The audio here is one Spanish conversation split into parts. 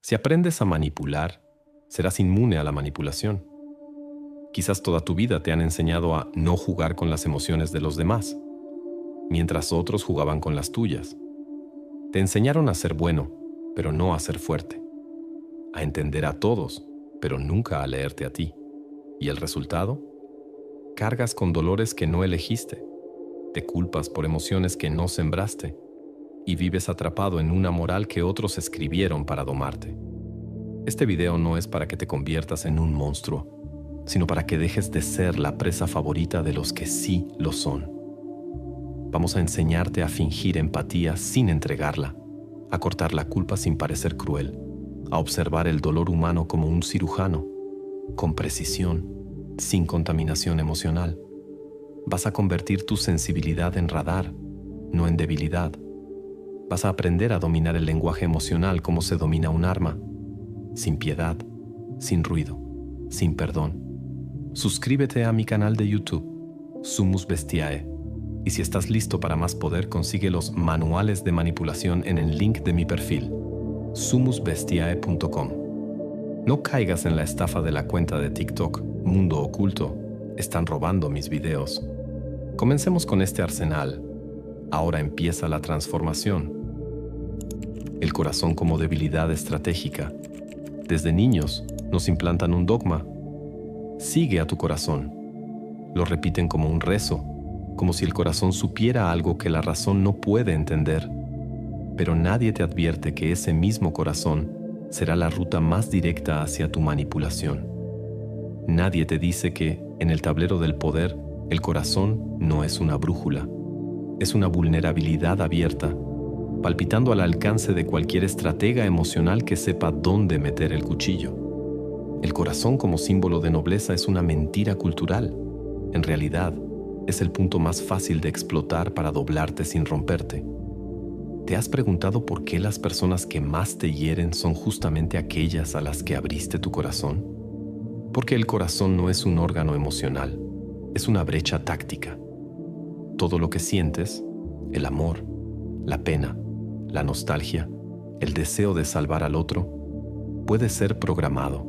Si aprendes a manipular, serás inmune a la manipulación. Quizás toda tu vida te han enseñado a no jugar con las emociones de los demás, mientras otros jugaban con las tuyas. Te enseñaron a ser bueno, pero no a ser fuerte. A entender a todos, pero nunca a leerte a ti. ¿Y el resultado? Cargas con dolores que no elegiste. Te culpas por emociones que no sembraste. Y vives atrapado en una moral que otros escribieron para domarte. Este video no es para que te conviertas en un monstruo, sino para que dejes de ser la presa favorita de los que sí lo son. Vamos a enseñarte a fingir empatía sin entregarla, a cortar la culpa sin parecer cruel, a observar el dolor humano como un cirujano, con precisión, sin contaminación emocional. Vas a convertir tu sensibilidad en radar, no en debilidad. Vas a aprender a dominar el lenguaje emocional como se domina un arma, sin piedad, sin ruido, sin perdón. Suscríbete a mi canal de YouTube, Sumus Bestiae, y si estás listo para más poder, consigue los manuales de manipulación en el link de mi perfil, sumusbestiae.com. No caigas en la estafa de la cuenta de TikTok, Mundo Oculto. Están robando mis videos. Comencemos con este arsenal. Ahora empieza la transformación. El corazón como debilidad estratégica. Desde niños nos implantan un dogma. Sigue a tu corazón. Lo repiten como un rezo, como si el corazón supiera algo que la razón no puede entender. Pero nadie te advierte que ese mismo corazón será la ruta más directa hacia tu manipulación. Nadie te dice que, en el tablero del poder, el corazón no es una brújula. Es una vulnerabilidad abierta, palpitando al alcance de cualquier estratega emocional que sepa dónde meter el cuchillo. El corazón como símbolo de nobleza es una mentira cultural. En realidad, es el punto más fácil de explotar para doblarte sin romperte. ¿Te has preguntado por qué las personas que más te hieren son justamente aquellas a las que abriste tu corazón? Porque el corazón no es un órgano emocional, es una brecha táctica. Todo lo que sientes, el amor, la pena, la nostalgia, el deseo de salvar al otro, puede ser programado.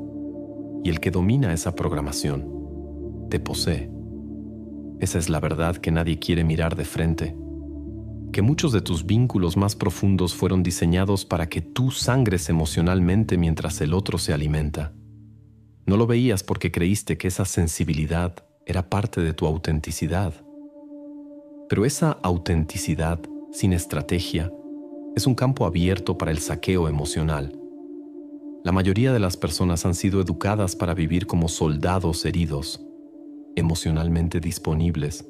Y el que domina esa programación te posee. Esa es la verdad que nadie quiere mirar de frente. Que muchos de tus vínculos más profundos fueron diseñados para que tú sangres emocionalmente mientras el otro se alimenta. No lo veías porque creíste que esa sensibilidad era parte de tu autenticidad. Pero esa autenticidad, sin estrategia, es un campo abierto para el saqueo emocional. La mayoría de las personas han sido educadas para vivir como soldados heridos, emocionalmente disponibles,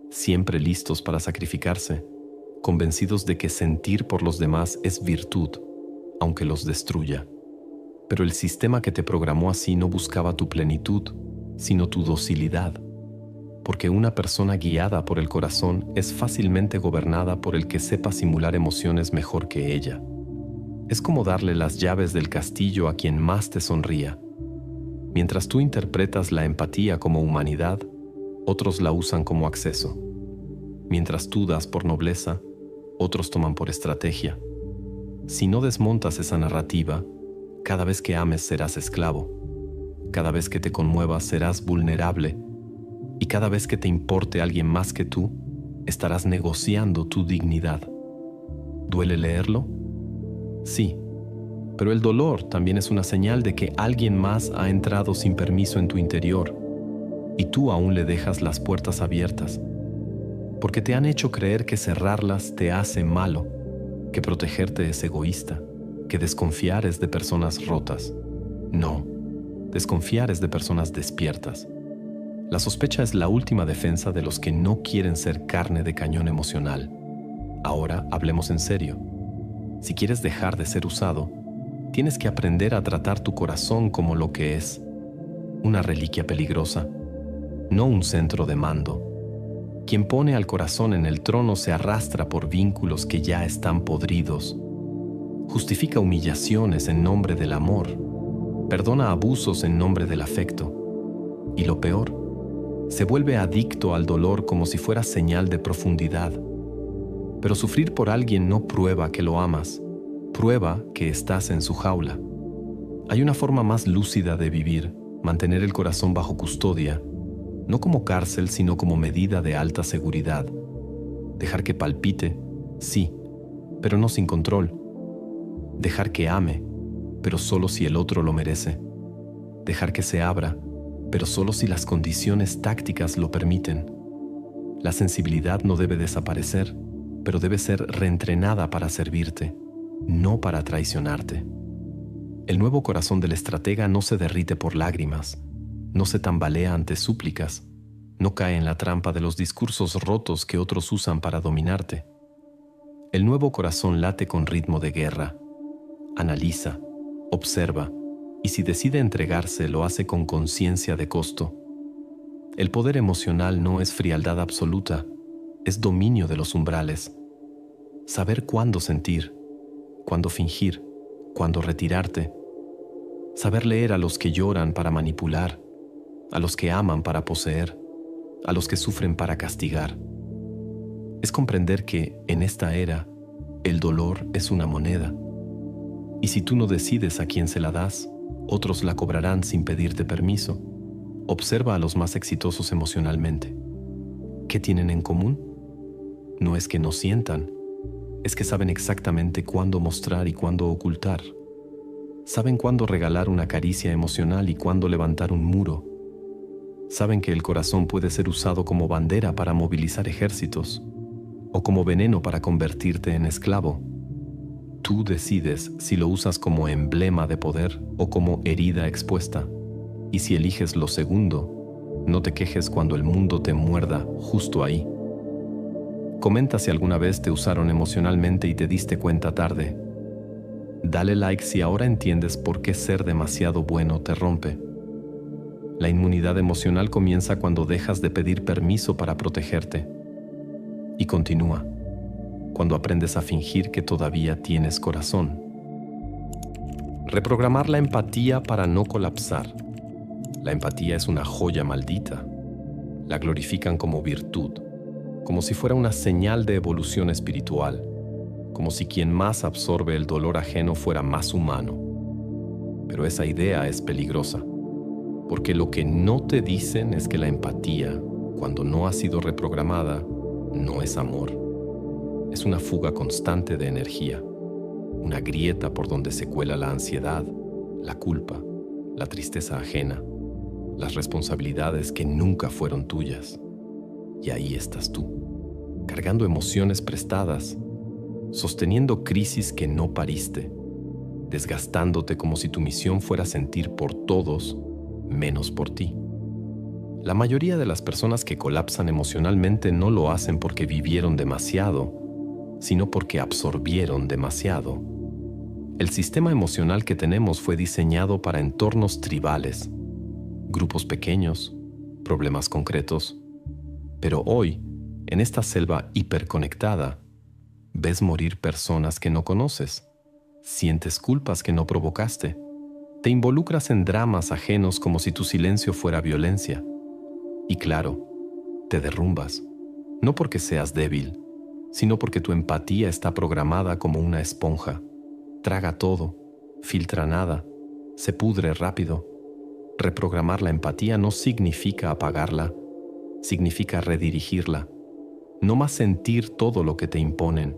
siempre listos para sacrificarse, convencidos de que sentir por los demás es virtud, aunque los destruya. Pero el sistema que te programó así no buscaba tu plenitud, sino tu docilidad, porque una persona guiada por el corazón es fácilmente gobernada por el que sepa simular emociones mejor que ella. Es como darle las llaves del castillo a quien más te sonría. Mientras tú interpretas la empatía como humanidad, otros la usan como acceso. Mientras tú das por nobleza, otros toman por estrategia. Si no desmontas esa narrativa, cada vez que ames serás esclavo. Cada vez que te conmuevas serás vulnerable. Y cada vez que te importe alguien más que tú, estarás negociando tu dignidad. ¿Duele leerlo? Sí, pero el dolor también es una señal de que alguien más ha entrado sin permiso en tu interior y tú aún le dejas las puertas abiertas, porque te han hecho creer que cerrarlas te hace malo, que protegerte es egoísta, que desconfiar es de personas rotas. No, desconfiar es de personas despiertas. La sospecha es la última defensa de los que no quieren ser carne de cañón emocional. Ahora hablemos en serio. Si quieres dejar de ser usado, tienes que aprender a tratar tu corazón como lo que es, una reliquia peligrosa, no un centro de mando. Quien pone al corazón en el trono se arrastra por vínculos que ya están podridos. Justifica humillaciones en nombre del amor. Perdona abusos en nombre del afecto. Y lo peor, se vuelve adicto al dolor como si fuera señal de profundidad. Pero sufrir por alguien no prueba que lo amas, prueba que estás en su jaula. Hay una forma más lúcida de vivir, mantener el corazón bajo custodia, no como cárcel, sino como medida de alta seguridad. Dejar que palpite, sí, pero no sin control. Dejar que ame, pero solo si el otro lo merece. Dejar que se abra, pero solo si las condiciones tácticas lo permiten. La sensibilidad no debe desaparecer, pero debe ser reentrenada para servirte, no para traicionarte. El nuevo corazón del estratega no se derrite por lágrimas, no se tambalea ante súplicas, no cae en la trampa de los discursos rotos que otros usan para dominarte. El nuevo corazón late con ritmo de guerra. Analiza, observa, y si decide entregarse, lo hace con conciencia de costo. El poder emocional no es frialdad absoluta, es dominio de los umbrales. Saber cuándo sentir, cuándo fingir, cuándo retirarte. Saber leer a los que lloran para manipular, a los que aman para poseer, a los que sufren para castigar. Es comprender que, en esta era, el dolor es una moneda. Y si tú no decides a quién se la das, otros la cobrarán sin pedirte permiso. Observa a los más exitosos emocionalmente. ¿Qué tienen en común? No es que no sientan, es que saben exactamente cuándo mostrar y cuándo ocultar. Saben cuándo regalar una caricia emocional y cuándo levantar un muro. Saben que el corazón puede ser usado como bandera para movilizar ejércitos o como veneno para convertirte en esclavo. Tú decides si lo usas como emblema de poder o como herida expuesta. Y si eliges lo segundo, no te quejes cuando el mundo te muerda justo ahí. Comenta si alguna vez te usaron emocionalmente y te diste cuenta tarde. Dale like si ahora entiendes por qué ser demasiado bueno te rompe. La inmunidad emocional comienza cuando dejas de pedir permiso para protegerte. Y continúa, cuando aprendes a fingir que todavía tienes corazón. Reprogramar la empatía para no colapsar. La empatía es una joya maldita. La glorifican como virtud, como si fuera una señal de evolución espiritual, como si quien más absorbe el dolor ajeno fuera más humano. Pero esa idea es peligrosa, porque lo que no te dicen es que la empatía, cuando no ha sido reprogramada, no es amor. Es una fuga constante de energía, una grieta por donde se cuela la ansiedad, la culpa, la tristeza ajena, las responsabilidades que nunca fueron tuyas. Y ahí estás tú, cargando emociones prestadas, sosteniendo crisis que no pariste, desgastándote como si tu misión fuera sentir por todos, menos por ti. La mayoría de las personas que colapsan emocionalmente no lo hacen porque vivieron demasiado, sino porque absorbieron demasiado. El sistema emocional que tenemos fue diseñado para entornos tribales, grupos pequeños, problemas concretos. Pero hoy, en esta selva hiperconectada, ves morir personas que no conoces, sientes culpas que no provocaste, te involucras en dramas ajenos como si tu silencio fuera violencia. Y claro, te derrumbas, no porque seas débil, sino porque tu empatía está programada como una esponja. Traga todo, filtra nada, se pudre rápido. Reprogramar la empatía no significa apagarla, significa redirigirla. No más sentir todo lo que te imponen.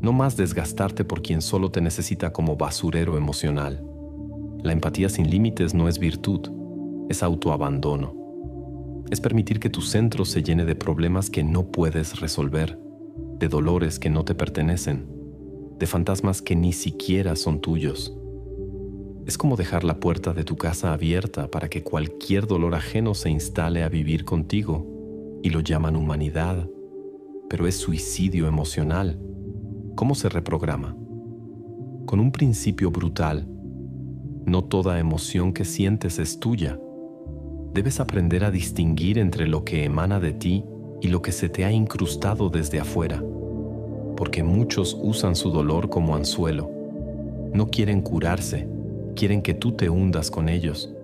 No más desgastarte por quien solo te necesita como basurero emocional. La empatía sin límites no es virtud, es autoabandono. Es permitir que tu centro se llene de problemas que no puedes resolver, de dolores que no te pertenecen, de fantasmas que ni siquiera son tuyos. Es como dejar la puerta de tu casa abierta para que cualquier dolor ajeno se instale a vivir contigo, y lo llaman humanidad, pero es suicidio emocional. ¿Cómo se reprograma? Con un principio brutal. No toda emoción que sientes es tuya. Debes aprender a distinguir entre lo que emana de ti y lo que se te ha incrustado desde afuera, porque muchos usan su dolor como anzuelo. No quieren curarse, quieren que tú te hundas con ellos.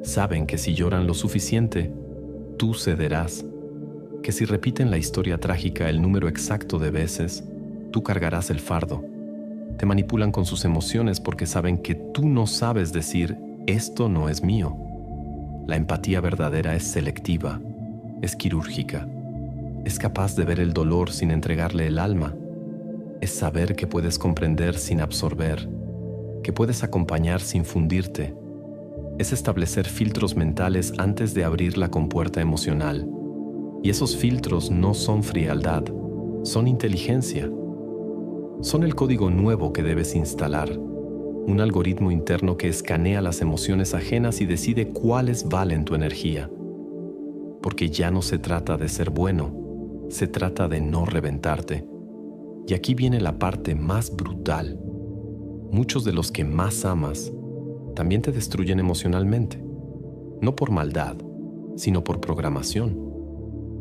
Saben que si lloran lo suficiente, tú cederás, que si repiten la historia trágica el número exacto de veces, tú cargarás el fardo. Te manipulan con sus emociones porque saben que tú no sabes decir, esto no es mío. La empatía verdadera es selectiva, es quirúrgica, es capaz de ver el dolor sin entregarle el alma, es saber que puedes comprender sin absorber, que puedes acompañar sin fundirte, es establecer filtros mentales antes de abrir la compuerta emocional. Y esos filtros no son frialdad, son inteligencia. Son el código nuevo que debes instalar, un algoritmo interno que escanea las emociones ajenas y decide cuáles valen tu energía. Porque ya no se trata de ser bueno, se trata de no reventarte. Y aquí viene la parte más brutal. Muchos de los que más amas también te destruyen emocionalmente, no por maldad, sino por programación.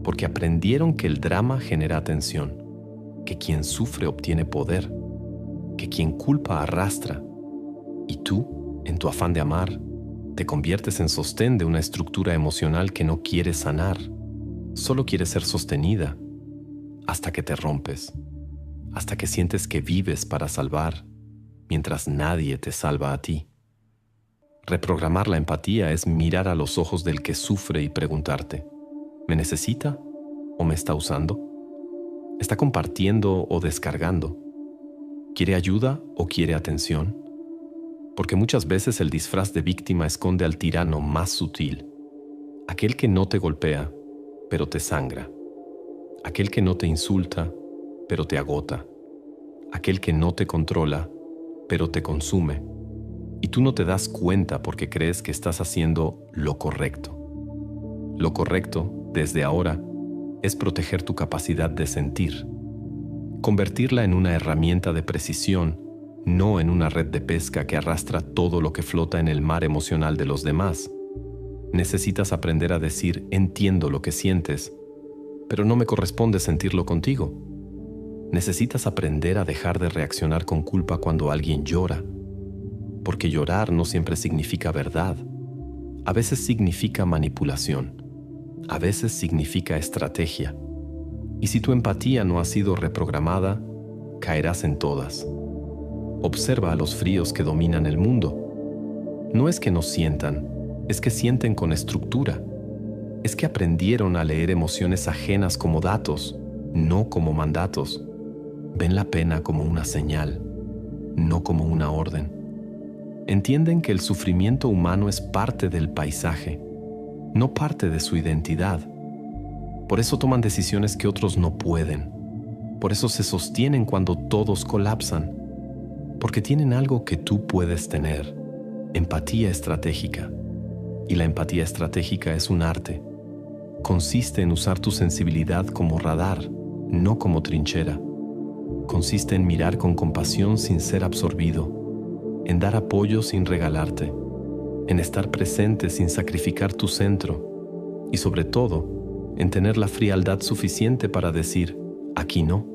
Porque aprendieron que el drama genera atención, que quien sufre obtiene poder, que quien culpa arrastra, y tú, en tu afán de amar, te conviertes en sostén de una estructura emocional que no quiere sanar, solo quiere ser sostenida, hasta que te rompes, hasta que sientes que vives para salvar, mientras nadie te salva a ti. Reprogramar la empatía es mirar a los ojos del que sufre y preguntarte, ¿me necesita o me está usando? ¿Está compartiendo o descargando? ¿Quiere ayuda o quiere atención? Porque muchas veces el disfraz de víctima esconde al tirano más sutil, aquel que no te golpea, pero te sangra, aquel que no te insulta, pero te agota, aquel que no te controla, pero te consume, y tú no te das cuenta porque crees que estás haciendo lo correcto. Lo correcto, desde ahora, es proteger tu capacidad de sentir, convertirla en una herramienta de precisión, no en una red de pesca que arrastra todo lo que flota en el mar emocional de los demás. Necesitas aprender a decir, entiendo lo que sientes, pero no me corresponde sentirlo contigo. Necesitas aprender a dejar de reaccionar con culpa cuando alguien llora, porque llorar no siempre significa verdad. A veces significa manipulación. A veces significa estrategia. Y si tu empatía no ha sido reprogramada, caerás en todas. Observa a los fríos que dominan el mundo. No es que no sientan, es que sienten con estructura. Es que aprendieron a leer emociones ajenas como datos, no como mandatos. Ven la pena como una señal, no como una orden. Entienden que el sufrimiento humano es parte del paisaje, no parte de su identidad. Por eso toman decisiones que otros no pueden. Por eso se sostienen cuando todos colapsan. Porque tienen algo que tú puedes tener, empatía estratégica. Y la empatía estratégica es un arte. Consiste en usar tu sensibilidad como radar, no como trinchera. Consiste en mirar con compasión sin ser absorbido, en dar apoyo sin regalarte, en estar presente sin sacrificar tu centro y sobre todo, en tener la frialdad suficiente para decir, aquí no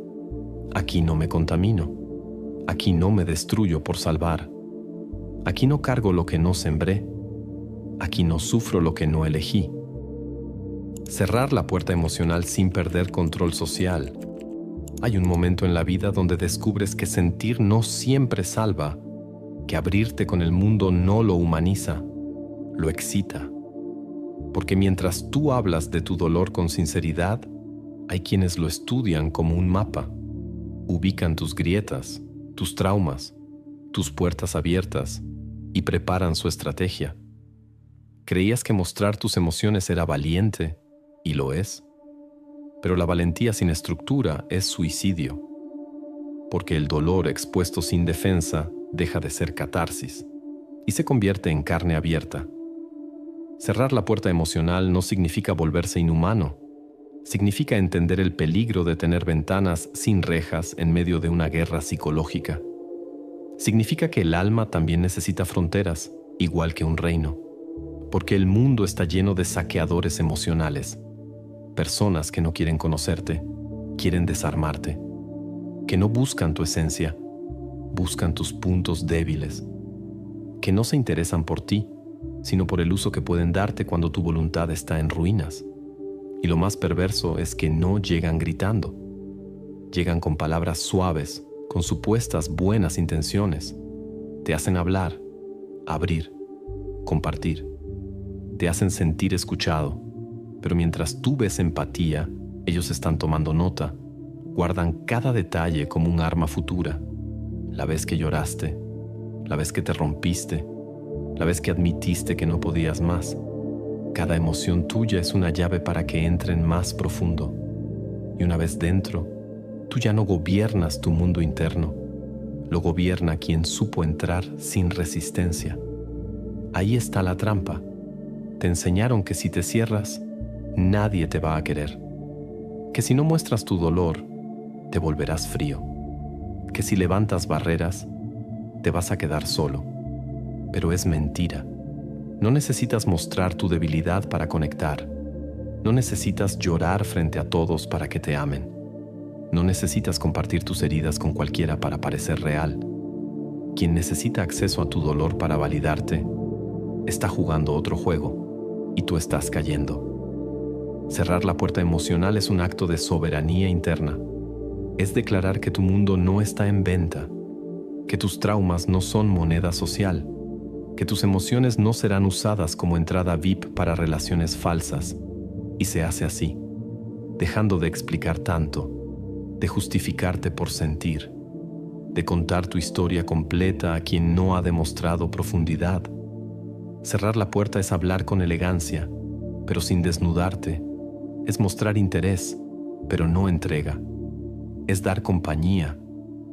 me contamino, aquí no me destruyo por salvar, aquí no cargo lo que no sembré, aquí no sufro lo que no elegí. Cerrar la puerta emocional sin perder control social. Hay un momento en la vida donde descubres que sentir no siempre salva, que abrirte con el mundo no lo humaniza, lo excita. Porque mientras tú hablas de tu dolor con sinceridad, hay quienes lo estudian como un mapa, ubican tus grietas, tus traumas, tus puertas abiertas y preparan su estrategia. Creías que mostrar tus emociones era valiente, y lo es. Pero la valentía sin estructura es suicidio, porque el dolor expuesto sin defensa deja de ser catarsis y se convierte en carne abierta. Cerrar la puerta emocional no significa volverse inhumano, significa entender el peligro de tener ventanas sin rejas en medio de una guerra psicológica. Significa que el alma también necesita fronteras, igual que un reino, porque el mundo está lleno de saqueadores emocionales, personas que no quieren conocerte, quieren desarmarte, que no buscan tu esencia, buscan tus puntos débiles, que no se interesan por ti, sino por el uso que pueden darte cuando tu voluntad está en ruinas. Y lo más perverso es que no llegan gritando, llegan con palabras suaves, con supuestas buenas intenciones. Te hacen hablar, abrir, compartir. Te hacen sentir escuchado, pero mientras tú ves empatía, ellos están tomando nota, guardan cada detalle como un arma futura. La vez que lloraste, la vez que te rompiste, la vez que admitiste que no podías más. Cada emoción tuya es una llave para que entren más profundo. Y una vez dentro, tú ya no gobiernas tu mundo interno, lo gobierna quien supo entrar sin resistencia. Ahí está la trampa. Te enseñaron que si te cierras, nadie te va a querer. Que si no muestras tu dolor, te volverás frío. Que si levantas barreras, te vas a quedar solo. Pero es mentira. No necesitas mostrar tu debilidad para conectar. No necesitas llorar frente a todos para que te amen. No necesitas compartir tus heridas con cualquiera para parecer real. Quien necesita acceso a tu dolor para validarte, está jugando otro juego y tú estás cayendo. Cerrar la puerta emocional es un acto de soberanía interna. Es declarar que tu mundo no está en venta, que tus traumas no son moneda social, que tus emociones no serán usadas como entrada VIP para relaciones falsas. Y se hace así, dejando de explicar tanto, de justificarte por sentir, de contar tu historia completa a quien no ha demostrado profundidad. Cerrar la puerta es hablar con elegancia, pero sin desnudarte. Es mostrar interés, pero no entrega. Es dar compañía,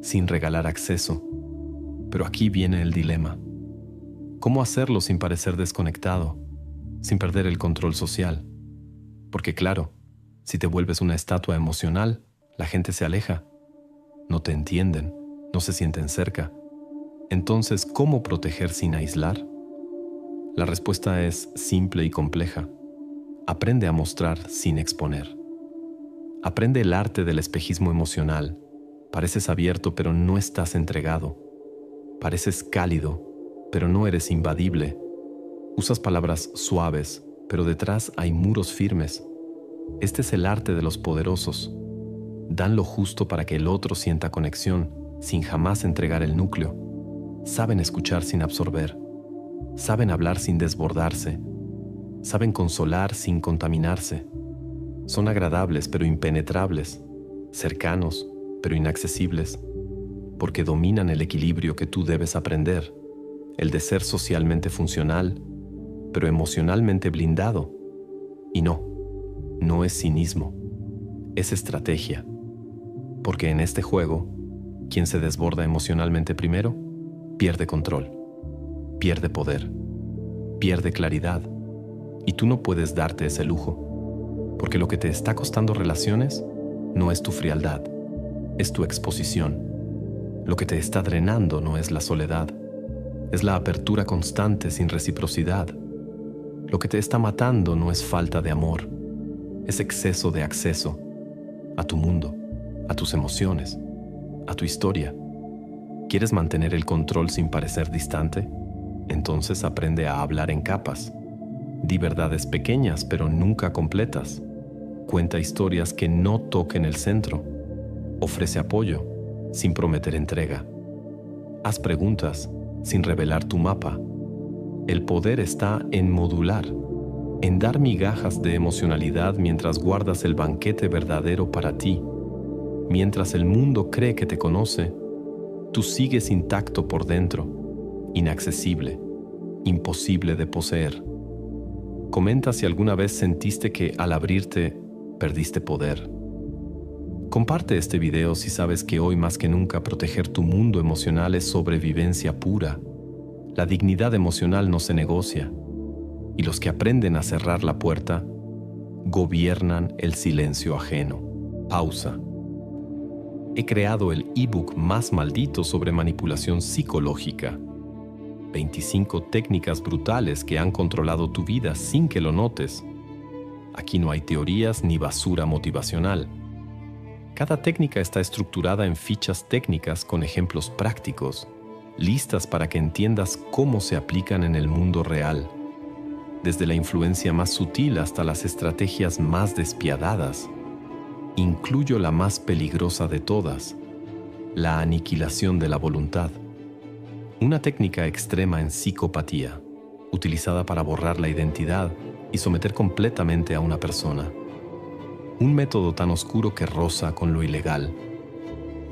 sin regalar acceso. Pero aquí viene el dilema. ¿Cómo hacerlo sin parecer desconectado, sin perder el control social? Porque claro, si te vuelves una estatua emocional, la gente se aleja. No te entienden, no se sienten cerca. Entonces, ¿cómo proteger sin aislar? La respuesta es simple y compleja. Aprende a mostrar sin exponer. Aprende el arte del espejismo emocional. Pareces abierto, pero no estás entregado. Pareces cálido, pero no eres invadible. Usas palabras suaves, pero detrás hay muros firmes. Este es el arte de los poderosos. Dan lo justo para que el otro sienta conexión, sin jamás entregar el núcleo. Saben escuchar sin absorber. Saben hablar sin desbordarse. Saben consolar sin contaminarse. Son agradables pero impenetrables, cercanos pero inaccesibles, porque dominan el equilibrio que tú debes aprender, el de ser socialmente funcional, pero emocionalmente blindado. Y no es cinismo, es estrategia. Porque en este juego, quien se desborda emocionalmente primero, pierde control, pierde poder, pierde claridad. Y tú no puedes darte ese lujo, porque lo que te está costando relaciones no es tu frialdad, es tu exposición. Lo que te está drenando no es la soledad, es la apertura constante sin reciprocidad. Lo que te está matando no es falta de amor, es exceso de acceso a tu mundo, a tus emociones, a tu historia. ¿Quieres mantener el control sin parecer distante? Entonces aprende a hablar en capas. Di verdades pequeñas pero nunca completas. Cuenta historias que no toquen el centro. Ofrece apoyo sin prometer entrega. Haz preguntas sin revelar tu mapa. El poder está en modular, en dar migajas de emocionalidad mientras guardas el banquete verdadero para ti. Mientras el mundo cree que te conoce, tú sigues intacto por dentro, inaccesible, imposible de poseer. Comenta si alguna vez sentiste que al abrirte perdiste poder. Comparte este video si sabes que hoy más que nunca proteger tu mundo emocional es sobrevivencia pura. La dignidad emocional no se negocia, y los que aprenden a cerrar la puerta gobiernan el silencio ajeno. Pausa. He creado el ebook más maldito sobre manipulación psicológica. 25 técnicas brutales que han controlado tu vida sin que lo notes. Aquí no hay teorías ni basura motivacional. Cada técnica está estructurada en fichas técnicas con ejemplos prácticos, listas para que entiendas cómo se aplican en el mundo real, desde la influencia más sutil hasta las estrategias más despiadadas. Incluyo la más peligrosa de todas, la aniquilación de la voluntad. Una técnica extrema en psicopatía, utilizada para borrar la identidad y someter completamente a una persona. Un método tan oscuro que roza con lo ilegal.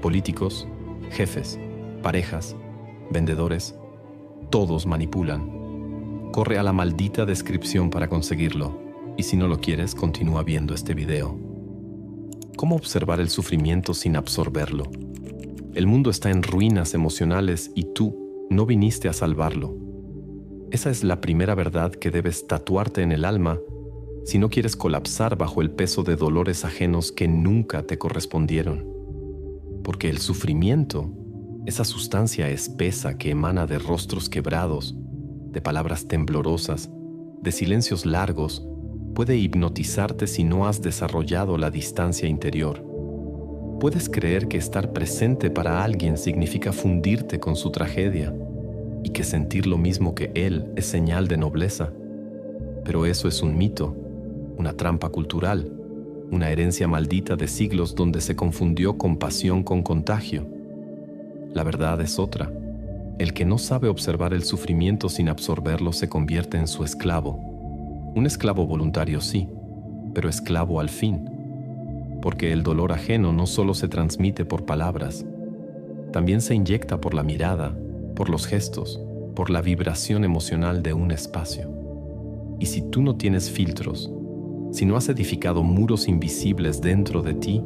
Políticos, jefes, parejas, vendedores, todos manipulan. Corre a la maldita descripción para conseguirlo, y si no lo quieres, continúa viendo este video. ¿Cómo observar el sufrimiento sin absorberlo? El mundo está en ruinas emocionales y tú no viniste a salvarlo. Esa es la primera verdad que debes tatuarte en el alma si no quieres colapsar bajo el peso de dolores ajenos que nunca te correspondieron. Porque el sufrimiento, esa sustancia espesa que emana de rostros quebrados, de palabras temblorosas, de silencios largos, puede hipnotizarte si no has desarrollado la distancia interior. Puedes creer que estar presente para alguien significa fundirte con su tragedia y que sentir lo mismo que él es señal de nobleza. Pero eso es un mito, una trampa cultural, una herencia maldita de siglos donde se confundió compasión con contagio. La verdad es otra. El que no sabe observar el sufrimiento sin absorberlo se convierte en su esclavo. Un esclavo voluntario sí, pero esclavo al fin. Porque el dolor ajeno no solo se transmite por palabras, también se inyecta por la mirada, por los gestos, por la vibración emocional de un espacio. Y si tú no tienes filtros, si no has edificado muros invisibles dentro de ti,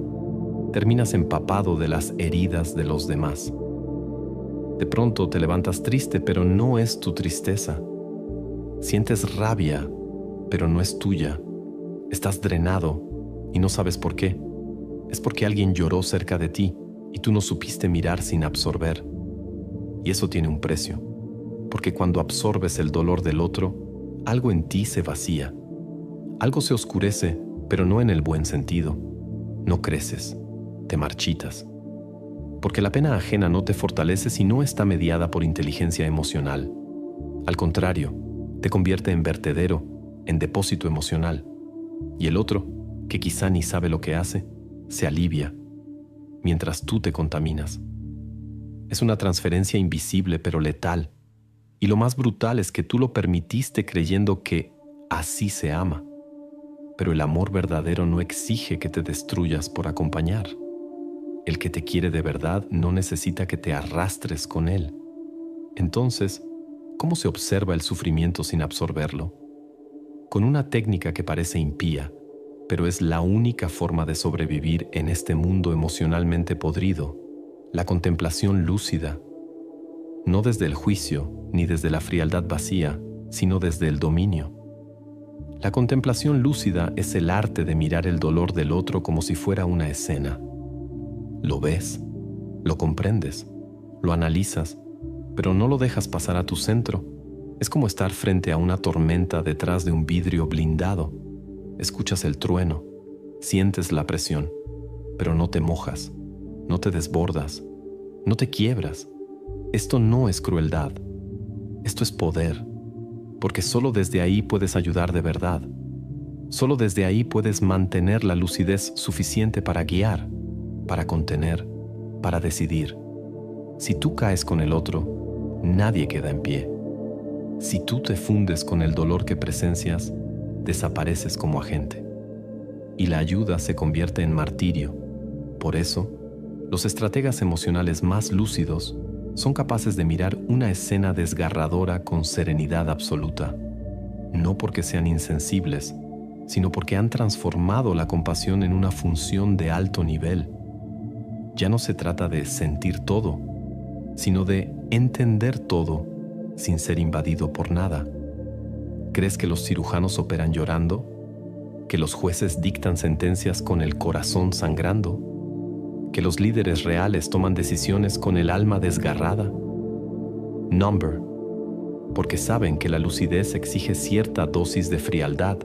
terminas empapado de las heridas de los demás. De pronto te levantas triste, pero no es tu tristeza. Sientes rabia, pero no es tuya. Estás drenado y no sabes por qué. Es porque alguien lloró cerca de ti y tú no supiste mirar sin absorber. Y eso tiene un precio, porque cuando absorbes el dolor del otro, algo en ti se vacía. Algo se oscurece, pero no en el buen sentido. No creces, te marchitas. Porque la pena ajena no te fortalece si no está mediada por inteligencia emocional. Al contrario, te convierte en vertedero, en depósito emocional. Y el otro, que quizá ni sabe lo que hace, se alivia, mientras tú te contaminas. Es una transferencia invisible pero letal. Y lo más brutal es que tú lo permitiste creyendo que así se ama. Pero el amor verdadero no exige que te destruyas por acompañar. El que te quiere de verdad no necesita que te arrastres con él. Entonces, ¿cómo se observa el sufrimiento sin absorberlo? Con una técnica que parece impía, pero es la única forma de sobrevivir en este mundo emocionalmente podrido, la contemplación lúcida. No desde el juicio ni desde la frialdad vacía, sino desde el dominio. La contemplación lúcida es el arte de mirar el dolor del otro como si fuera una escena. Lo ves, lo comprendes, lo analizas, pero no lo dejas pasar a tu centro. Es como estar frente a una tormenta detrás de un vidrio blindado. Escuchas el trueno, sientes la presión, pero no te mojas, no te desbordas, no te quiebras. Esto no es crueldad, esto es poder, porque solo desde ahí puedes ayudar de verdad. Solo desde ahí puedes mantener la lucidez suficiente para guiar, para contener, para decidir. Si tú caes con el otro, nadie queda en pie. Si tú te fundes con el dolor que presencias, desapareces como agente. Y la ayuda se convierte en martirio. Por eso, los estrategas emocionales más lúcidos son capaces de mirar una escena desgarradora con serenidad absoluta. No porque sean insensibles, sino porque han transformado la compasión en una función de alto nivel. Ya no se trata de sentir todo, sino de entender todo sin ser invadido por nada. ¿Crees que los cirujanos operan llorando? ¿Que los jueces dictan sentencias con el corazón sangrando? ¿Que los líderes reales toman decisiones con el alma desgarrada? Number, porque saben que la lucidez exige cierta dosis de frialdad,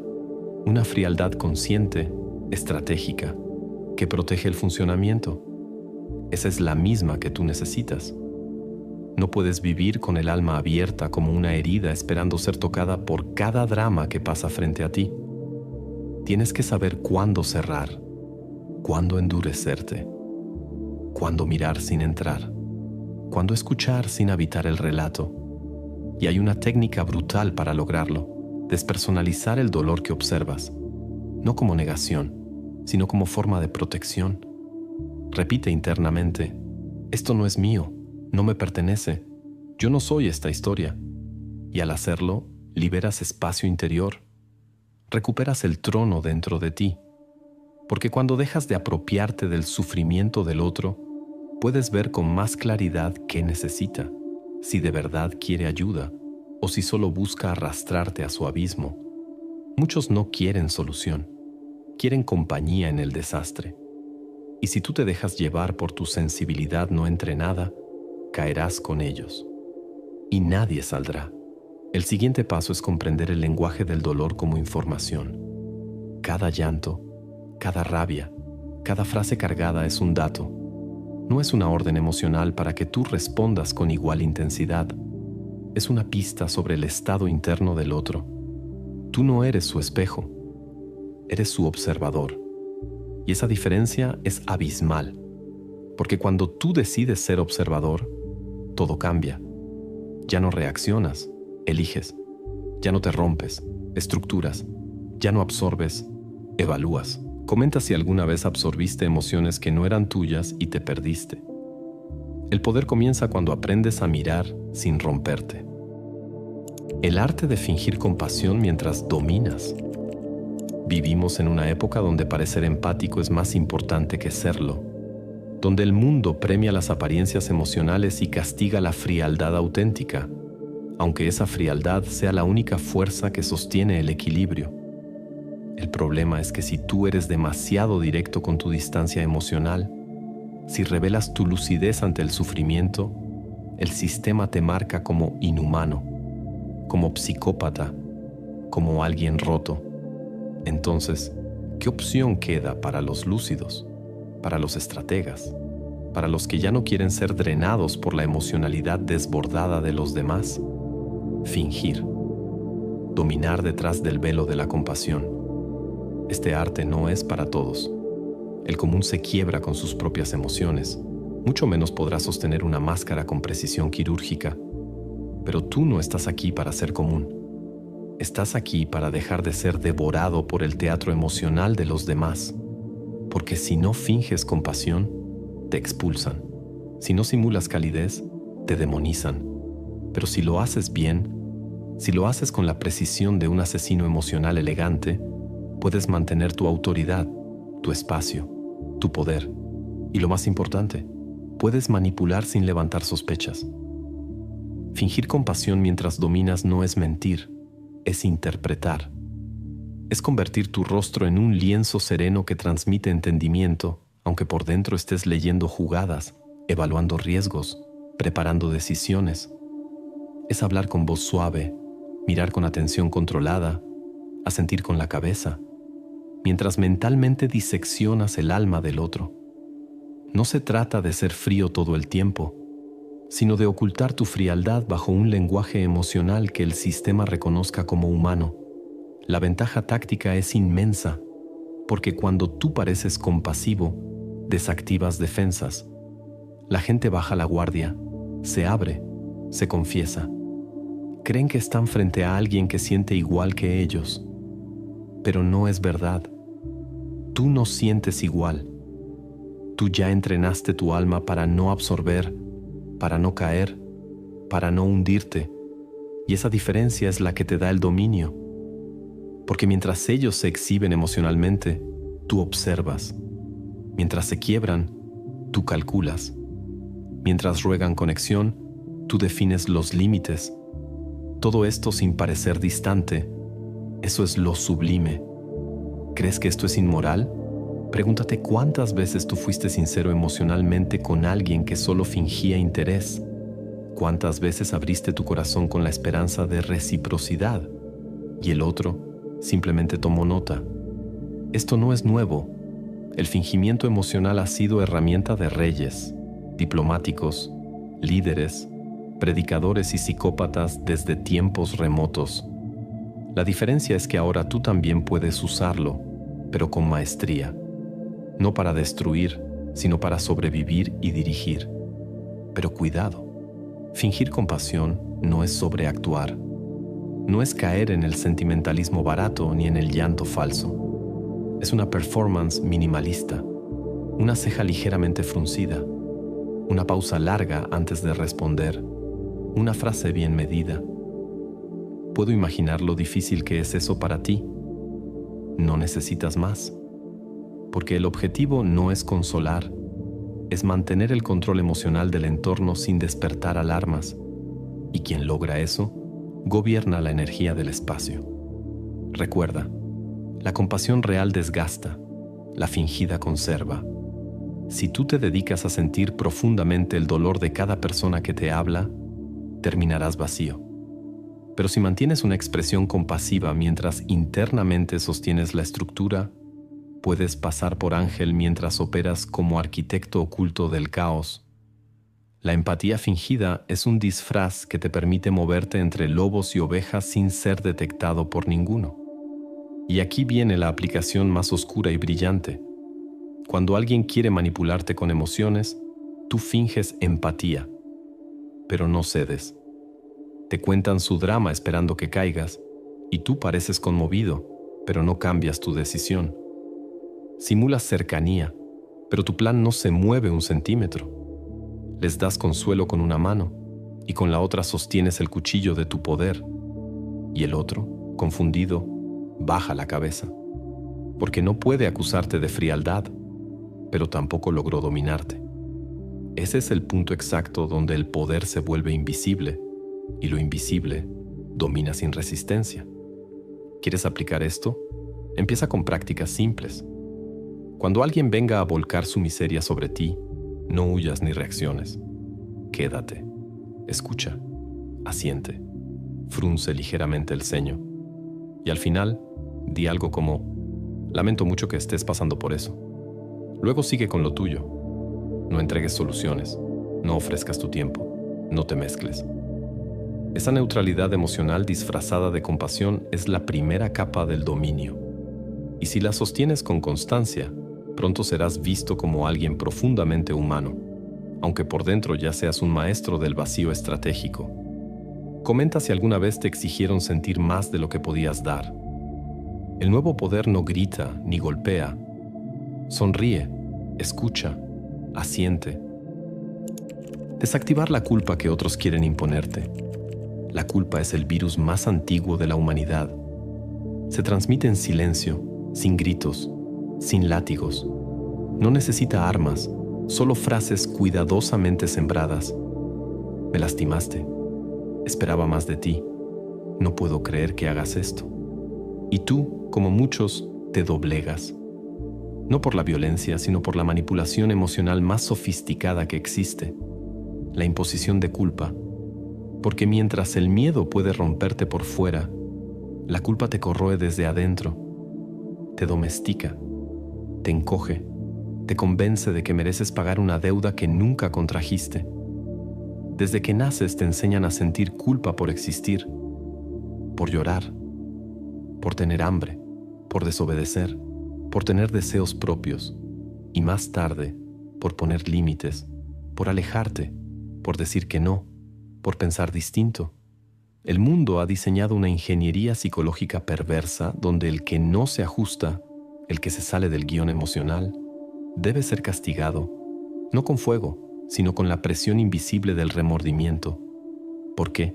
una frialdad consciente, estratégica, que protege el funcionamiento. Esa es la misma que tú necesitas. No puedes vivir con el alma abierta como una herida esperando ser tocada por cada drama que pasa frente a ti. Tienes que saber cuándo cerrar, cuándo endurecerte. cuándo mirar sin entrar, cuándo escuchar sin habitar el relato. Y hay una técnica brutal para lograrlo: despersonalizar el dolor que observas, no como negación, sino como forma de protección. Repite internamente: esto no es mío, no me pertenece, yo no soy esta historia. Y al hacerlo, liberas espacio interior, recuperas el trono dentro de ti. Porque cuando dejas de apropiarte del sufrimiento del otro, puedes ver con más claridad qué necesita, si de verdad quiere ayuda o si solo busca arrastrarte a su abismo. Muchos no quieren solución, quieren compañía en el desastre. Y si tú te dejas llevar por tu sensibilidad no entrenada, caerás con ellos. Y nadie saldrá. El siguiente paso es comprender el lenguaje del dolor como información. Cada llanto, cada rabia, cada frase cargada es un dato. No es una orden emocional para que tú respondas con igual intensidad. Es una pista sobre el estado interno del otro. Tú no eres su espejo, eres su observador. Y esa diferencia es abismal, porque cuando tú decides ser observador, todo cambia. Ya no reaccionas, eliges. Ya no te rompes, estructuras. Ya no absorbes, evalúas. Comenta si alguna vez absorbiste emociones que no eran tuyas y te perdiste. El poder comienza cuando aprendes a mirar sin romperte. El arte de fingir compasión mientras dominas. Vivimos en una época donde parecer empático es más importante que serlo, donde el mundo premia las apariencias emocionales y castiga la frialdad auténtica, aunque esa frialdad sea la única fuerza que sostiene el equilibrio. El problema es que si tú eres demasiado directo con tu distancia emocional, si revelas tu lucidez ante el sufrimiento, el sistema te marca como inhumano, como psicópata, como alguien roto. Entonces, ¿qué opción queda para los lúcidos, para los estrategas, para los que ya no quieren ser drenados por la emocionalidad desbordada de los demás? Fingir, dominar detrás del velo de la compasión. Este arte no es para todos. El común se quiebra con sus propias emociones. Mucho menos podrá sostener una máscara con precisión quirúrgica. Pero tú no estás aquí para ser común. Estás aquí para dejar de ser devorado por el teatro emocional de los demás. Porque si no finges compasión, te expulsan. Si no simulas calidez, te demonizan. Pero si lo haces bien, si lo haces con la precisión de un asesino emocional elegante, puedes mantener tu autoridad, tu espacio, tu poder. Y lo más importante, puedes manipular sin levantar sospechas. Fingir compasión mientras dominas no es mentir, es interpretar. Es convertir tu rostro en un lienzo sereno que transmite entendimiento, aunque por dentro estés leyendo jugadas, evaluando riesgos, preparando decisiones. Es hablar con voz suave, mirar con atención controlada, asentir con la cabeza, mientras mentalmente diseccionas el alma del otro. No se trata de ser frío todo el tiempo, sino de ocultar tu frialdad bajo un lenguaje emocional que el sistema reconozca como humano. La ventaja táctica es inmensa, porque cuando tú pareces compasivo, desactivas defensas. La gente baja la guardia, se abre, se confiesa. Creen que están frente a alguien que siente igual que ellos. Pero no es verdad. Tú no sientes igual. Tú ya entrenaste tu alma para no absorber, para no caer, para no hundirte. Y esa diferencia es la que te da el dominio. Porque mientras ellos se exhiben emocionalmente, tú observas. Mientras se quiebran, tú calculas. Mientras ruegan conexión, tú defines los límites. Todo esto sin parecer distante. Eso es lo sublime. ¿Crees que esto es inmoral? Pregúntate cuántas veces tú fuiste sincero emocionalmente con alguien que solo fingía interés. ¿Cuántas veces abriste tu corazón con la esperanza de reciprocidad y el otro simplemente tomó nota? Esto no es nuevo. El fingimiento emocional ha sido herramienta de reyes, diplomáticos, líderes, predicadores y psicópatas desde tiempos remotos. La diferencia es que ahora tú también puedes usarlo, pero con maestría. No para destruir, sino para sobrevivir y dirigir. Pero cuidado, fingir compasión no es sobreactuar. No es caer en el sentimentalismo barato ni en el llanto falso. Es una performance minimalista, una ceja ligeramente fruncida, una pausa larga antes de responder, una frase bien medida. Puedo imaginar lo difícil que es eso para ti. No necesitas más, porque el objetivo no es consolar, es mantener el control emocional del entorno sin despertar alarmas, y quien logra eso, gobierna la energía del espacio. Recuerda, la compasión real desgasta, la fingida conserva. Si tú te dedicas a sentir profundamente el dolor de cada persona que te habla, terminarás vacío. Pero si mantienes una expresión compasiva mientras internamente sostienes la estructura, puedes pasar por ángel mientras operas como arquitecto oculto del caos. La empatía fingida es un disfraz que te permite moverte entre lobos y ovejas sin ser detectado por ninguno. Y aquí viene la aplicación más oscura y brillante. Cuando alguien quiere manipularte con emociones, tú finges empatía, pero no cedes. Te cuentan su drama esperando que caigas, y tú pareces conmovido, pero no cambias tu decisión. Simulas cercanía, pero tu plan no se mueve un centímetro. Les das consuelo con una mano, y con la otra sostienes el cuchillo de tu poder. Y el otro, confundido, baja la cabeza, porque no puede acusarte de frialdad, pero tampoco logró dominarte. Ese es el punto exacto donde el poder se vuelve invisible, y lo invisible domina sin resistencia. ¿Quieres aplicar esto? Empieza con prácticas simples. Cuando alguien venga a volcar su miseria sobre ti, no huyas ni reacciones. Quédate, escucha, asiente, frunce ligeramente el ceño. Y al final, di algo como: lamento mucho que estés pasando por eso. Luego sigue con lo tuyo. No entregues soluciones, no ofrezcas tu tiempo, no te mezcles. Esa neutralidad emocional disfrazada de compasión es la primera capa del dominio. Y si la sostienes con constancia, pronto serás visto como alguien profundamente humano, aunque por dentro ya seas un maestro del vacío estratégico. Comenta si alguna vez te exigieron sentir más de lo que podías dar. El nuevo poder no grita ni golpea. Sonríe, escucha, asiente. Desactivar la culpa que otros quieren imponerte. La culpa es el virus más antiguo de la humanidad. Se transmite en silencio, sin gritos, sin látigos. No necesita armas, solo frases cuidadosamente sembradas. Me lastimaste. Esperaba más de ti. No puedo creer que hagas esto. Y tú, como muchos, te doblegas. No por la violencia, sino por la manipulación emocional más sofisticada que existe. La imposición de culpa. Porque mientras el miedo puede romperte por fuera, la culpa te corroe desde adentro, te domestica, te encoge, te convence de que mereces pagar una deuda que nunca contrajiste. Desde que naces te enseñan a sentir culpa por existir, por llorar, por tener hambre, por desobedecer, por tener deseos propios, y más tarde, por poner límites, por alejarte, por decir que no, por pensar distinto. El mundo ha diseñado una ingeniería psicológica perversa donde el que no se ajusta, el que se sale del guión emocional, debe ser castigado, no con fuego, sino con la presión invisible del remordimiento. ¿Por qué?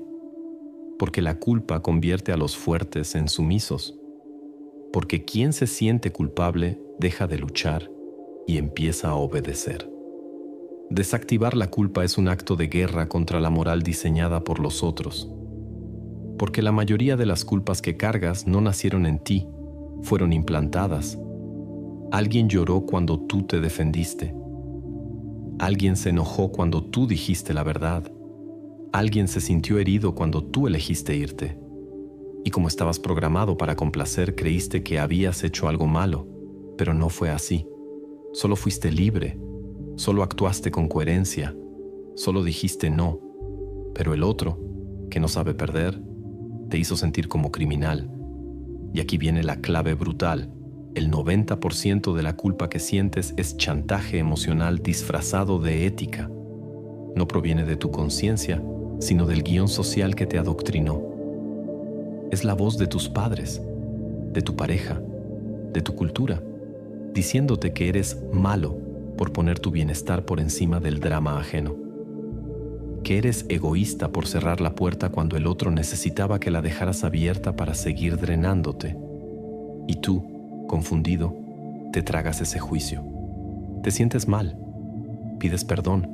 Porque la culpa convierte a los fuertes en sumisos. Porque quien se siente culpable deja de luchar y empieza a obedecer. Desactivar la culpa es un acto de guerra contra la moral diseñada por los otros. Porque la mayoría de las culpas que cargas no nacieron en ti, fueron implantadas. Alguien lloró cuando tú te defendiste. Alguien se enojó cuando tú dijiste la verdad. Alguien se sintió herido cuando tú elegiste irte. Y como estabas programado para complacer, creíste que habías hecho algo malo, pero no fue así. Solo fuiste libre. Solo actuaste con coherencia, solo dijiste no, pero el otro, que no sabe perder, te hizo sentir como criminal. Y aquí viene la clave brutal. El 90% de la culpa que sientes es chantaje emocional disfrazado de ética. No proviene de tu conciencia, sino del guión social que te adoctrinó. Es la voz de tus padres, de tu pareja, de tu cultura, diciéndote que eres malo por poner tu bienestar por encima del drama ajeno. Que eres egoísta por cerrar la puerta cuando el otro necesitaba que la dejaras abierta para seguir drenándote. Y tú, confundido, te tragas ese juicio. Te sientes mal, pides perdón,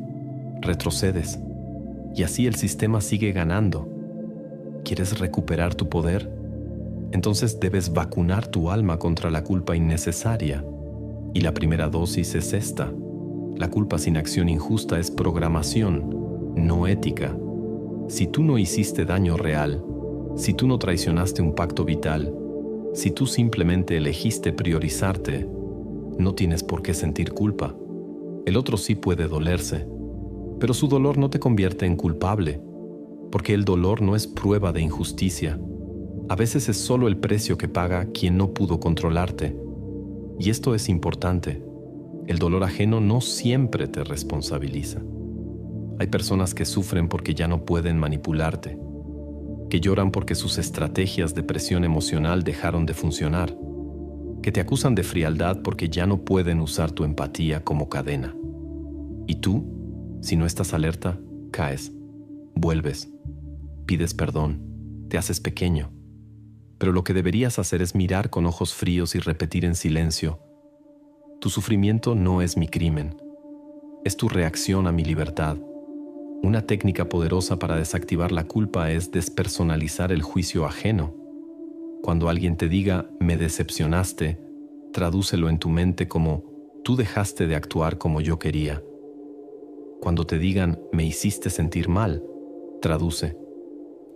retrocedes, y así el sistema sigue ganando. ¿Quieres recuperar tu poder? Entonces debes vacunar tu alma contra la culpa innecesaria. Y la primera dosis es esta. La culpa sin acción injusta es programación, no ética. Si tú no hiciste daño real, si tú no traicionaste un pacto vital, si tú simplemente elegiste priorizarte, no tienes por qué sentir culpa. El otro sí puede dolerse, pero su dolor no te convierte en culpable, porque el dolor no es prueba de injusticia. A veces es solo el precio que paga quien no pudo controlarte. Y esto es importante. El dolor ajeno no siempre te responsabiliza. Hay personas que sufren porque ya no pueden manipularte, que lloran porque sus estrategias de presión emocional dejaron de funcionar, que te acusan de frialdad porque ya no pueden usar tu empatía como cadena. Y tú, si no estás alerta, caes, vuelves, pides perdón, te haces pequeño. Pero lo que deberías hacer es mirar con ojos fríos y repetir en silencio: tu sufrimiento no es mi crimen, es tu reacción a mi libertad. Una técnica poderosa para desactivar la culpa es despersonalizar el juicio ajeno. Cuando alguien te diga «me decepcionaste», tradúcelo en tu mente como «tú dejaste de actuar como yo quería». Cuando te digan «me hiciste sentir mal», traduce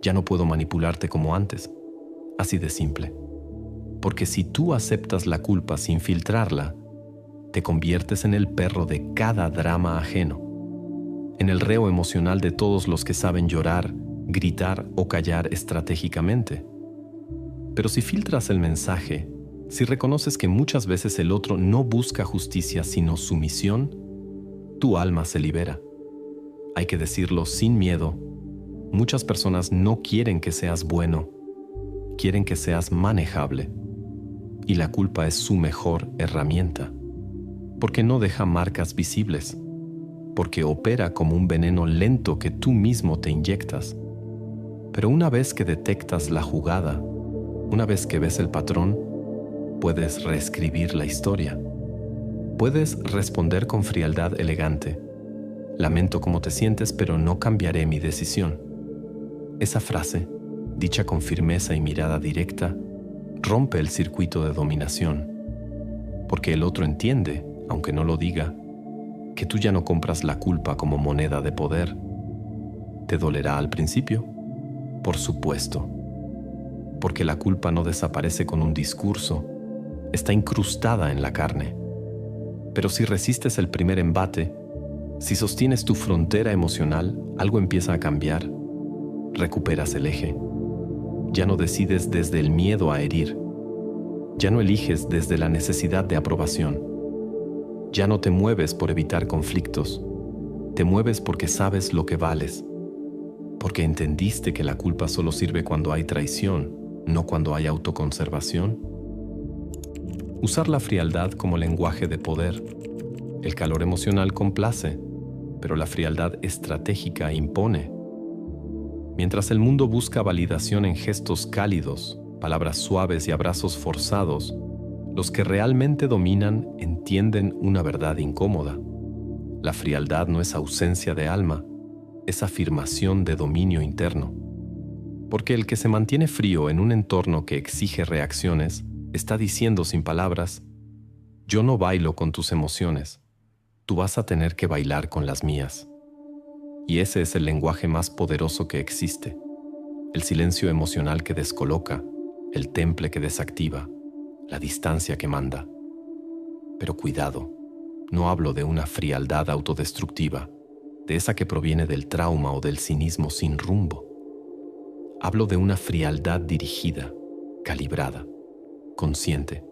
«ya no puedo manipularte como antes». Así de simple. Porque si tú aceptas la culpa sin filtrarla, te conviertes en el perro de cada drama ajeno, en el reo emocional de todos los que saben llorar, gritar o callar estratégicamente. Pero si filtras el mensaje, si reconoces que muchas veces el otro no busca justicia sino sumisión, tu alma se libera. Hay que decirlo sin miedo. Muchas personas no quieren que seas bueno, quieren que seas manejable. Y la culpa es su mejor herramienta, porque no deja marcas visibles, porque opera como un veneno lento que tú mismo te inyectas. Pero una vez que detectas la jugada, una vez que ves el patrón, puedes reescribir la historia. Puedes responder con frialdad elegante: lamento cómo te sientes, pero no cambiaré mi decisión. Esa frase, dicha con firmeza y mirada directa, rompe el circuito de dominación, porque el otro entiende, aunque no lo diga, que tú ya no compras la culpa como moneda de poder. ¿Te dolerá al principio? Por supuesto, porque la culpa no desaparece con un discurso, está incrustada en la carne. Pero si resistes el primer embate, si sostienes tu frontera emocional, algo empieza a cambiar. Recuperas el eje. Ya no decides desde el miedo a herir. Ya no eliges desde la necesidad de aprobación. Ya no te mueves por evitar conflictos. Te mueves porque sabes lo que vales. Porque entendiste que la culpa solo sirve cuando hay traición, no cuando hay autoconservación. Usar la frialdad como lenguaje de poder. El calor emocional complace, pero la frialdad estratégica impone. Mientras el mundo busca validación en gestos cálidos, palabras suaves y abrazos forzados, los que realmente dominan entienden una verdad incómoda. La frialdad no es ausencia de alma, es afirmación de dominio interno. Porque el que se mantiene frío en un entorno que exige reacciones está diciendo sin palabras: yo no bailo con tus emociones, tú vas a tener que bailar con las mías. Y ese es el lenguaje más poderoso que existe, el silencio emocional que descoloca, el temple que desactiva, la distancia que manda. Pero cuidado, no hablo de una frialdad autodestructiva, de esa que proviene del trauma o del cinismo sin rumbo. Hablo de una frialdad dirigida, calibrada, consciente,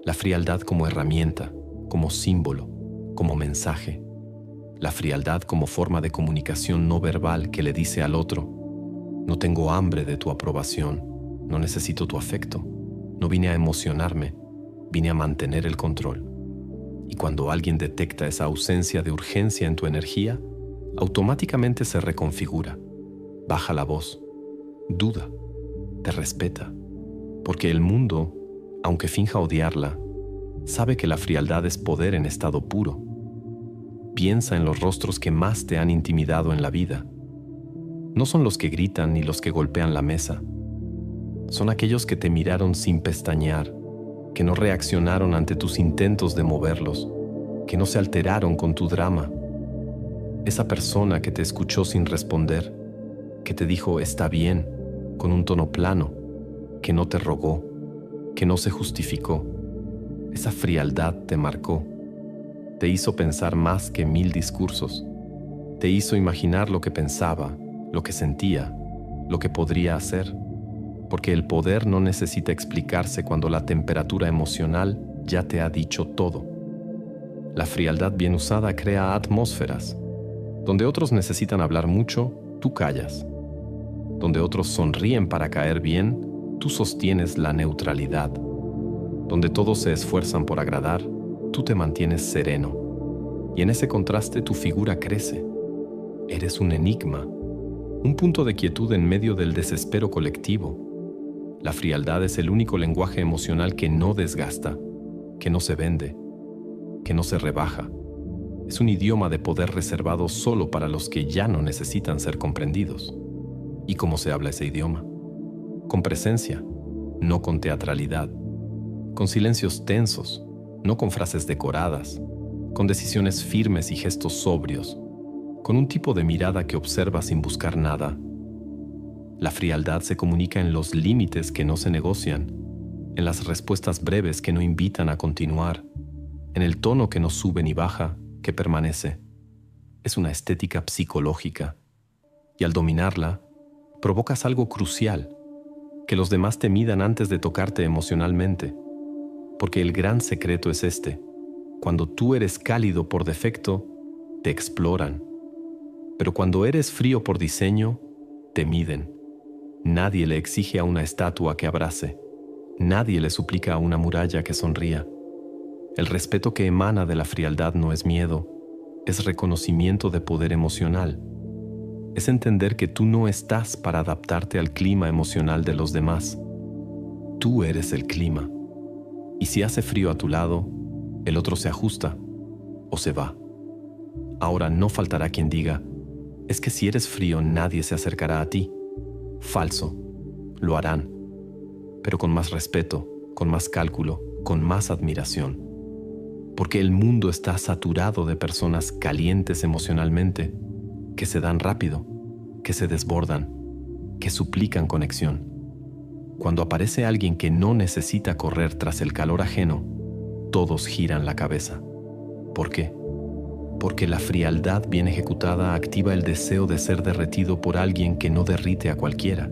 La frialdad como herramienta, como símbolo, como mensaje. La frialdad como forma de comunicación no verbal que le dice al otro: no tengo hambre de tu aprobación, no necesito tu afecto, no vine a emocionarme, vine a mantener el control. Y cuando alguien detecta esa ausencia de urgencia en tu energía, automáticamente se reconfigura, baja la voz, duda, te respeta, porque el mundo, aunque finja odiarla, sabe que la frialdad es poder en estado puro. Piensa en los rostros que más te han intimidado en la vida. No son los que gritan ni los que golpean la mesa. Son aquellos que te miraron sin pestañear, que no reaccionaron ante tus intentos de moverlos, que no se alteraron con tu drama. Esa persona que te escuchó sin responder, que te dijo está bien, con un tono plano, que no te rogó, que no se justificó. Esa frialdad te marcó, te hizo pensar más que 1000 discursos, te hizo imaginar lo que pensaba, lo que sentía, lo que podría hacer, porque el poder no necesita explicarse cuando la temperatura emocional ya te ha dicho todo. La frialdad bien usada crea atmósferas. Donde otros necesitan hablar mucho, tú callas. Donde otros sonríen para caer bien, tú sostienes la neutralidad. Donde todos se esfuerzan por agradar, tú te mantienes sereno. Y en ese contraste tu figura crece. Eres un enigma, un punto de quietud en medio del desespero colectivo. La frialdad es el único lenguaje emocional que no desgasta, que no se vende, que no se rebaja. Es un idioma de poder reservado solo para los que ya no necesitan ser comprendidos. ¿Y cómo se habla ese idioma? Con presencia, no con teatralidad. Con silencios tensos, no con frases decoradas. Con decisiones firmes y gestos sobrios. Con un tipo de mirada que observa sin buscar nada. La frialdad se comunica en los límites que no se negocian, en las respuestas breves que no invitan a continuar, en el tono que no sube ni baja, que permanece. Es una estética psicológica. Y al dominarla, provocas algo crucial, que los demás te midan antes de tocarte emocionalmente. Porque el gran secreto es este: cuando tú eres cálido por defecto, te exploran. Pero cuando eres frío por diseño, te miden. Nadie le exige a una estatua que abrace. Nadie le suplica a una muralla que sonría. El respeto que emana de la frialdad no es miedo, es reconocimiento de poder emocional. Es entender que tú no estás para adaptarte al clima emocional de los demás. Tú eres el clima. Y si hace frío a tu lado, el otro se ajusta o se va. Ahora no faltará quien diga: es que si eres frío nadie se acercará a ti. Falso. Lo harán. Pero con más respeto, con más cálculo, con más admiración. Porque el mundo está saturado de personas calientes emocionalmente, que se dan rápido, que se desbordan, que suplican conexión. Cuando aparece alguien que no necesita correr tras el calor ajeno, todos giran la cabeza. ¿Por qué? Porque la frialdad bien ejecutada activa el deseo de ser derretido por alguien que no derrite a cualquiera.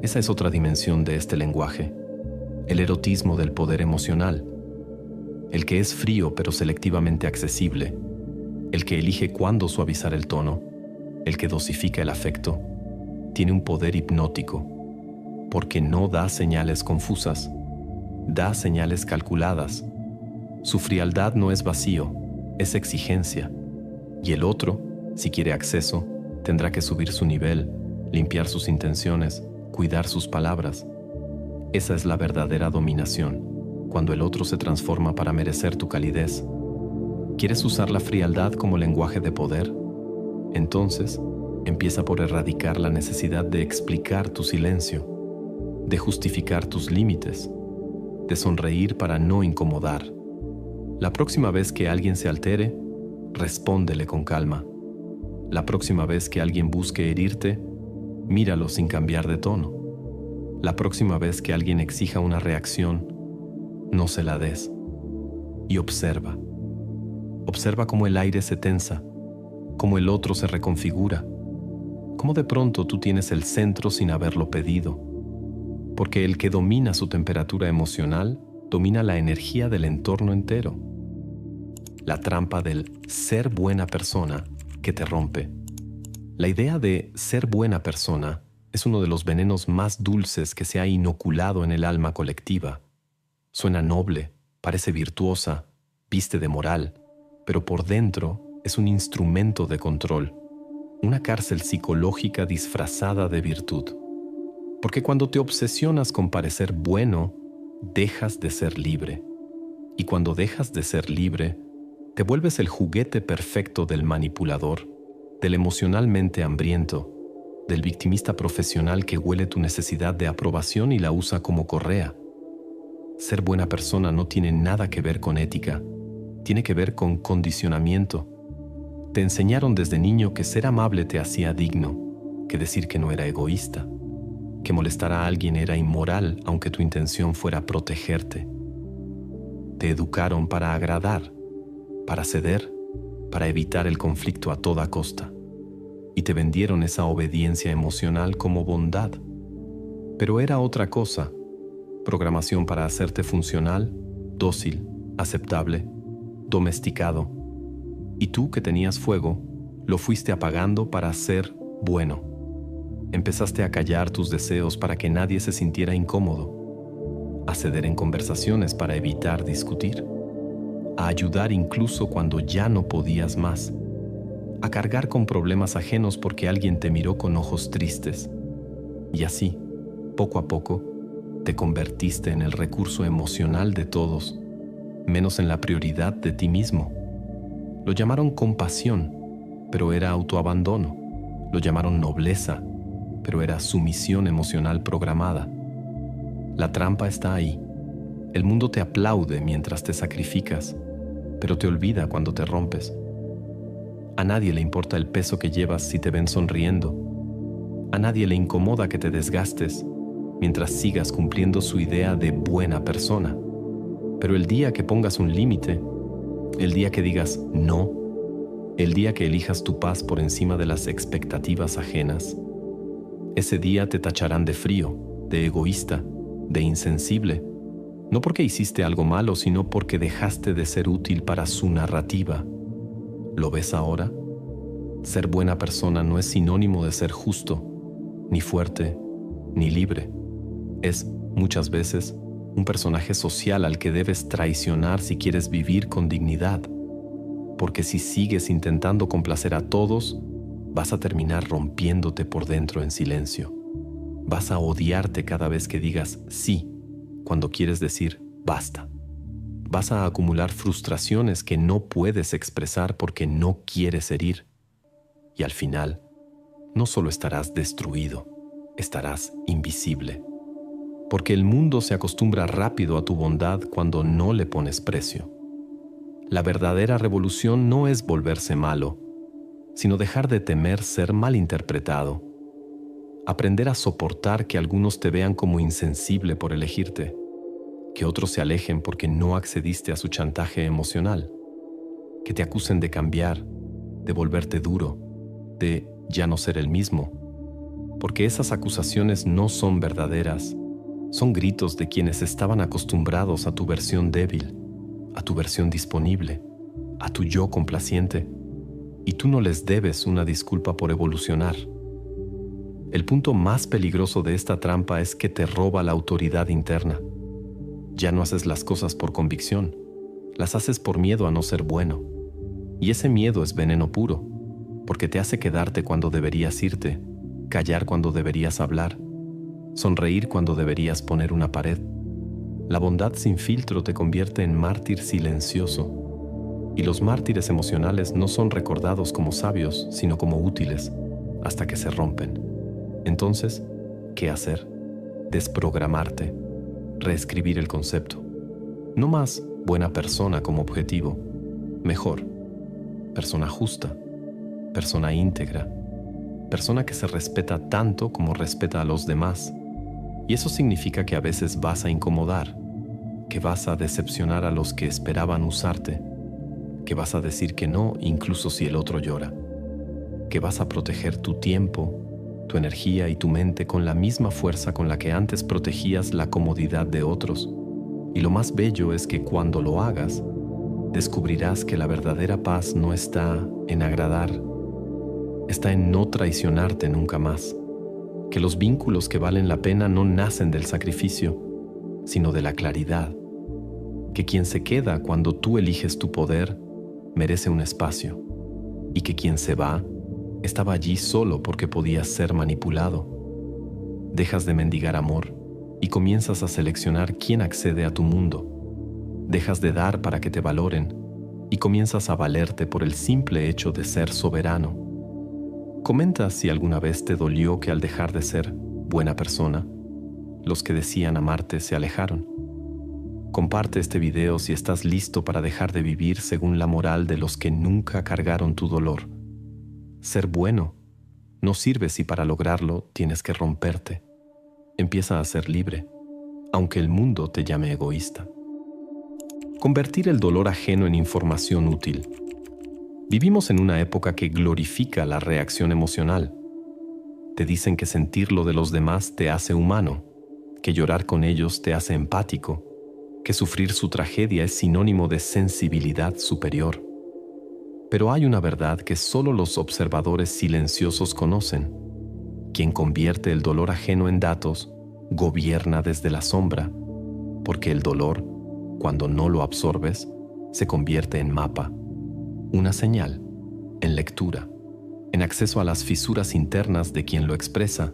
Esa es otra dimensión de este lenguaje, el erotismo del poder emocional. El que es frío pero selectivamente accesible, el que elige cuándo suavizar el tono, el que dosifica el afecto, tiene un poder hipnótico, porque no da señales confusas, da señales calculadas. Su frialdad no es vacío, es exigencia, y el otro, si quiere acceso, tendrá que subir su nivel, limpiar sus intenciones, cuidar sus palabras. Esa es la verdadera dominación. Cuando el otro se transforma para merecer tu calidez. ¿Quieres usar la frialdad como lenguaje de poder? Entonces, empieza por erradicar la necesidad de explicar tu silencio, de justificar tus límites, de sonreír para no incomodar. La próxima vez que alguien se altere, respóndele con calma. La próxima vez que alguien busque herirte, míralo sin cambiar de tono. La próxima vez que alguien exija una reacción, no se la des. Y observa. Observa cómo el aire se tensa, cómo el otro se reconfigura, cómo de pronto tú tienes el centro sin haberlo pedido. Porque el que domina su temperatura emocional domina la energía del entorno entero. La trampa del ser buena persona que te rompe. La idea de ser buena persona es uno de los venenos más dulces que se ha inoculado en el alma colectiva. Suena noble, parece virtuosa, viste de moral, pero por dentro es un instrumento de control, una cárcel psicológica disfrazada de virtud. Porque cuando te obsesionas con parecer bueno, dejas de ser libre. Y cuando dejas de ser libre, te vuelves el juguete perfecto del manipulador, del emocionalmente hambriento, del victimista profesional que huele tu necesidad de aprobación y la usa como correa. Ser buena persona no tiene nada que ver con ética, tiene que ver con condicionamiento. Te enseñaron desde niño que ser amable te hacía digno, que decir que no era egoísta, que molestar a alguien era inmoral aunque tu intención fuera protegerte. Te educaron para agradar, para ceder, para evitar el conflicto a toda costa. Y te vendieron esa obediencia emocional como bondad. Pero era otra cosa, programación para hacerte funcional, dócil, aceptable, domesticado. Y tú que tenías fuego, lo fuiste apagando para ser bueno. Empezaste a callar tus deseos para que nadie se sintiera incómodo, a ceder en conversaciones para evitar discutir, a ayudar incluso cuando ya no podías más, a cargar con problemas ajenos porque alguien te miró con ojos tristes. Y así, poco a poco, te convertiste en el recurso emocional de todos, menos en la prioridad de ti mismo. Lo llamaron compasión, pero era autoabandono. Lo llamaron nobleza, pero era sumisión emocional programada. La trampa está ahí. El mundo te aplaude mientras te sacrificas, pero te olvida cuando te rompes. A nadie le importa el peso que llevas si te ven sonriendo. A nadie le incomoda que te desgastes mientras sigas cumpliendo su idea de buena persona. Pero el día que pongas un límite, el día que digas no, el día que elijas tu paz por encima de las expectativas ajenas, ese día te tacharán de frío, de egoísta, de insensible, no porque hiciste algo malo, sino porque dejaste de ser útil para su narrativa. ¿Lo ves ahora? Ser buena persona no es sinónimo de ser justo, ni fuerte, ni libre. Es, muchas veces, un personaje social al que debes traicionar si quieres vivir con dignidad. Porque si sigues intentando complacer a todos, vas a terminar rompiéndote por dentro en silencio. Vas a odiarte cada vez que digas sí, cuando quieres decir basta. Vas a acumular frustraciones que no puedes expresar porque no quieres herir. Y al final, no solo estarás destruido, estarás invisible. Porque el mundo se acostumbra rápido a tu bondad cuando no le pones precio. La verdadera revolución no es volverse malo, sino dejar de temer ser malinterpretado. Aprender a soportar que algunos te vean como insensible por elegirte, que otros se alejen porque no accediste a su chantaje emocional, que te acusen de cambiar, de volverte duro, de ya no ser el mismo, porque esas acusaciones no son verdaderas, son gritos de quienes estaban acostumbrados a tu versión débil, a tu versión disponible, a tu yo complaciente, y tú no les debes una disculpa por evolucionar. El punto más peligroso de esta trampa es que te roba la autoridad interna. Ya no haces las cosas por convicción, las haces por miedo a no ser bueno. Y ese miedo es veneno puro, porque te hace quedarte cuando deberías irte, callar cuando deberías hablar, sonreír cuando deberías poner una pared. La bondad sin filtro te convierte en mártir silencioso, y los mártires emocionales no son recordados como sabios, sino como útiles, hasta que se rompen. Entonces, ¿qué hacer? Desprogramarte, reescribir el concepto. No más buena persona como objetivo, mejor, persona justa, persona íntegra, persona que se respeta tanto como respeta a los demás. Y eso significa que a veces vas a incomodar, que vas a decepcionar a los que esperaban usarte, que vas a decir que no incluso si el otro llora, que vas a proteger tu tiempo, tu energía y tu mente con la misma fuerza con la que antes protegías la comodidad de otros, Y lo más bello es que cuando lo hagas, descubrirás que la verdadera paz no está en agradar, está en no traicionarte nunca más, que los vínculos que valen la pena no nacen del sacrificio, sino de la claridad, que quien se queda cuando tú eliges tu poder merece un espacio, y que quien se va estaba allí solo porque podía ser manipulado. Dejas de mendigar amor y comienzas a seleccionar quién accede a tu mundo. Dejas de dar para que te valoren y comienzas a valerte por el simple hecho de ser soberano. Comenta si alguna vez te dolió que al dejar de ser buena persona, los que decían amarte se alejaron. Comparte este video si estás listo para dejar de vivir según la moral de los que nunca cargaron tu dolor. Ser bueno no sirve si para lograrlo tienes que romperte. Empieza a ser libre, aunque el mundo te llame egoísta. Convertir el dolor ajeno en información útil. Vivimos en una época que glorifica la reacción emocional. Te dicen que sentir lo de los demás te hace humano, que llorar con ellos te hace empático, que sufrir su tragedia es sinónimo de sensibilidad superior. Pero hay una verdad que solo los observadores silenciosos conocen. Quien convierte el dolor ajeno en datos, gobierna desde la sombra, porque el dolor, cuando no lo absorbes, se convierte en mapa, una señal, en lectura, en acceso a las fisuras internas de quien lo expresa.